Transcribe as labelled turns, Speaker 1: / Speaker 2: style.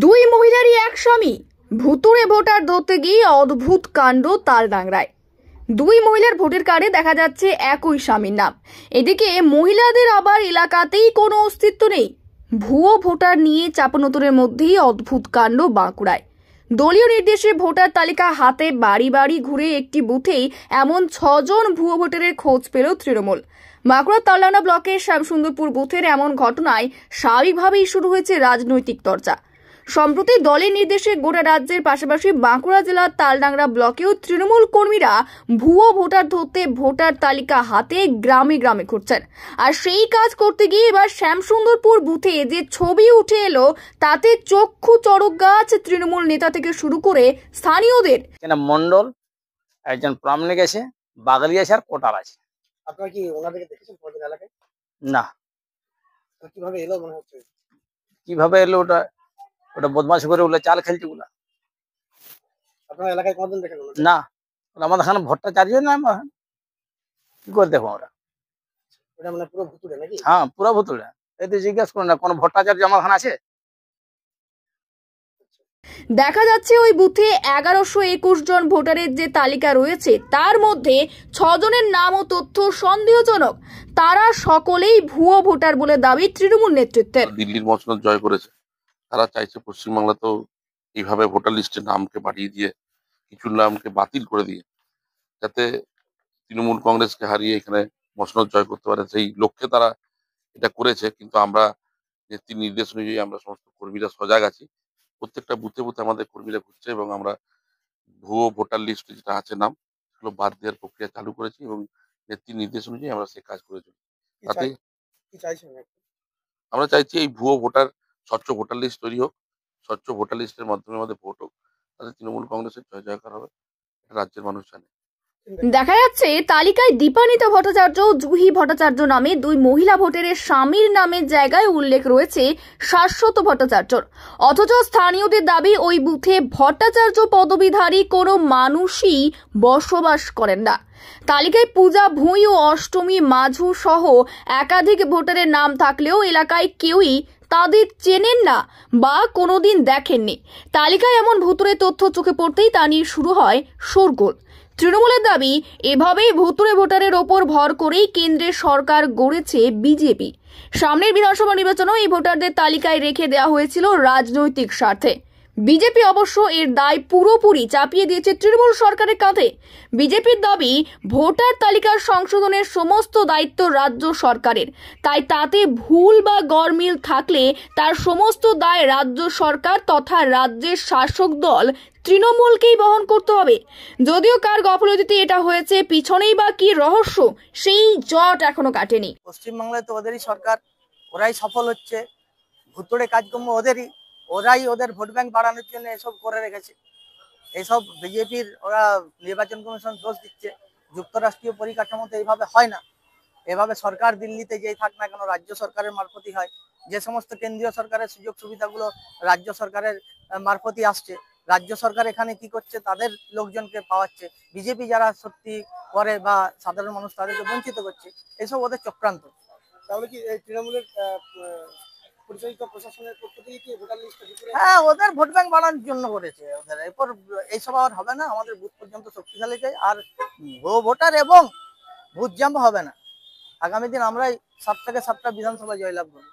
Speaker 1: দুই মহিলারই এক স্বামী, ভুতুড়ে ভোটার ধরতে গিয়ে অদ্ভুত কাণ্ড তালডাংরায়। দুই মহিলার ভোটের কার্ডে দেখা যাচ্ছে একই স্বামীর নাম। এদিকে মহিলাদের আবার এলাকাতেই কোনো অস্তিত্ব নেই। ভুয়ো ভোটার নিয়ে চাপানোতরের মধ্যেই অদ্ভুত কাণ্ড বাঁকুড়ায়। দলীয় নির্দেশে ভোটার তালিকা হাতে বাড়ি বাড়ি ঘুরে একটি বুথেই এমন 6 জন ভুয়ো ভোটারের খোঁজ পেল তৃণমূল। বাঁকুড়ার তালডাংরা ব্লকের শ্যামসুন্দরপুর বুথের এমন ঘটনায় স্বাভাবিকভাবেই শুরু হয়েছে রাজনৈতিক চর্চা। সম্প্রতি দলের নির্দেশে গোটা রাজ্যের পাশাপাশি বাঁকুড়া জেলার তালডাংরা ব্লকেও তৃণমূল কর্মীরা ভুয়ো ভোটার ধরতে ভোটার তালিকা হাতে গ্রামে গ্রামে ঘুরছেন। আর সেই কাজ করতে গিয়ে এবার শ্যামসুন্দরপুর বুথে যে ছবি উঠে এলো তাতে চক্ষু চড়ক গাছ তৃণমূল নেতা থেকে শুরু করে স্থানীয়দের।
Speaker 2: মন্ডল একজন প্রামাণিক আছে, বাগালি আছে আর কোটার আছে।
Speaker 3: আপনারা কি ওনাদেরকে দেখেছেন কোনদিন এলাকায়?
Speaker 2: না।
Speaker 3: কিভাবে এলো মনে হচ্ছে?
Speaker 2: কিভাবে এলো ওটা বদমাশি করে ওগুলো চাল খেলছে ওগুলা।
Speaker 3: আপনার এলাকায় কোনদিন দেখেন?
Speaker 2: না, আমাদের এখানে ভোটটা চার্জ না, কি করে দেখো আমরা?
Speaker 3: ওটা মানে পুরো ভুতুড়ে নাকি?
Speaker 2: হ্যাঁ, পুরো ভুতুড়ে। এতে জিজ্ঞেস করুন না কোন ভোটটা চার্জ আমার এখানে আছে?
Speaker 1: দেখা যাচ্ছে ওই বুথে 1121 জন ভোটারের যে তালিকা রয়েছে তার মধ্যে 6 জনের নাম ও তথ্য সন্দেহজনক। তারা সকলেই ভুয়ো ভোটার বলে দাবি তৃণমূল নেতৃত্বের।
Speaker 4: দিল্লির মসনদ জয় করেছে, তারা চাইছে পশ্চিমবাংলাতেও এইভাবে ভোটার লিস্টের নামকে বাড়িয়ে দিয়ে কিছু নামকে বাতিল করে দিয়ে যাতে তৃণমূল কংগ্রেসকে হারিয়ে এখানে মসনদ জয় করতে পারে, সেই লক্ষ্যে তারা এটা করেছে। কিন্তু আমরা নেত্রীর নির্দেশ অনুযায়ী আমরা সমস্ত কর্মীরা সজাগ আছি। প্রত্যেকটা বুথে বুথে আমাদের কর্মীরা ঘুরছে এবং আমরা ভুয়ো ভোটার লিস্ট যেটা আছে নাম, সেগুলো বাদ দেওয়ার প্রক্রিয়া চালু করেছি এবং নেত্রীর নির্দেশ অনুযায়ী আমরা সেই কাজ করে চলি। তাতে আমরা চাইছি এই ভুয়ো ভোটার স্বচ্ছ ভোটার লিস্ট তৈরি হোক, স্বচ্ছ ভোটার লিস্টের মাধ্যমে আমাদের ভোট হোক, তাতে তৃণমূল কংগ্রেসের জয় জয়কার হবে, এটা রাজ্যের মানুষ জানে।
Speaker 1: দেখা যাচ্ছে তালিকায় দীপানিতা ভট্টাচার্য ও জুহি ভট্টাচার্য নামে দুই মহিলা ভোটারের স্বামীর নামের জায়গায় উল্লেখ রয়েছে শাশ্বত ভট্টাচার্যর। অথচ স্থানীয়দের দাবি ওই বুথে ভট্টাচার্য পদবীধারী কোনো মানুষই বসবাস করেন না। তালিকায় পূজা ভুঁই ও অষ্টমী মাঝু সহ একাধিক ভোটারের নাম থাকলেও এলাকায় কেউই তাদের চেনেন না বা কোনোদিন দেখেননি। তালিকায় এমন ভুতুড়ে তথ্য চোখে পড়তেই তা নিয়ে শুরু হয় শোরগোল। তৃণমূলের দাবি এভাবেই ভুতুড়ে ভোটারের ওপর ভর করেই কেন্দ্রের সরকার গড়েছে বিজেপি। সামনের বিধানসভা নির্বাচনেও এই ভোটারদের তালিকায় রেখে দেওয়া হয়েছিল রাজনৈতিক স্বার্থে। বিজেপি অবশ্য এর দায় পুরোপুরি চাপিয়ে দিয়েছে তৃণমূল সরকারের কাঁধে। বিজেপির দাবি ভোটার তালিকার সংশোধনের সমস্ত দায়িত্ব রাজ্য সরকারের, তাই তাতে ভুল বা গরমিল থাকলে তার সমস্ত দায় রাজ্য সরকার তথা রাজ্যের শাসক দল তৃণমূলকেই বহন করতে হবে। যদিও কার গাফিলতিতে এটা হয়েছে, পিছনেই বা কি রহস্য, সেই জট এখনো কাটেনি।
Speaker 3: পশ্চিমবাংলায় তো ওদেরই সরকার, ওরাই সফল হচ্ছে, ভুতুড়ে কাজকর্ম ওদেরই, ওরাই ওদের ভোট ব্যাংক বাড়ানোর জন্য এসব করে রেখেছে। এইসব বিজেপির ওরা নির্বাচন কমিশন দোষ দিচ্ছে। যুক্তরাষ্ট্রীয় পরিকাঠামোতে এইভাবে হয় না। এভাবে সরকার দিল্লিতে যেই থাক না কেন রাজ্য সরকারের মারফতই হয়। যে সমস্ত কেন্দ্রীয় সরকারের সুযোগ সুবিধাগুলো রাজ্য সরকারের মারফতই আসছে, রাজ্য সরকার এখানে কি করছে, তাদের লোকজনকে পাওয়াচ্ছে। বিজেপি যারা সত্যি করে বা সাধারণ মানুষ তাদেরকে বঞ্চিত করছে, এসব ওদের চক্রান্ত। তাহলে কি তৃণমূলের প্রশাসনের পক্ষ থেকে কি ভোটার লিস্ট? হ্যাঁ, ওদের ভোট ব্যাংক বাড়ানোর জন্য করেছে। ওদের এরপর এইসব আর হবে না। আমাদের বুথ পর্যন্ত শক্তিশালী চাই, আর ভুয়ো ভোটার এবং ভোট জাম্প হবে না। আগামী দিন আমরাই 7 থেকে 7টা বিধানসভা জয়লাভ করব।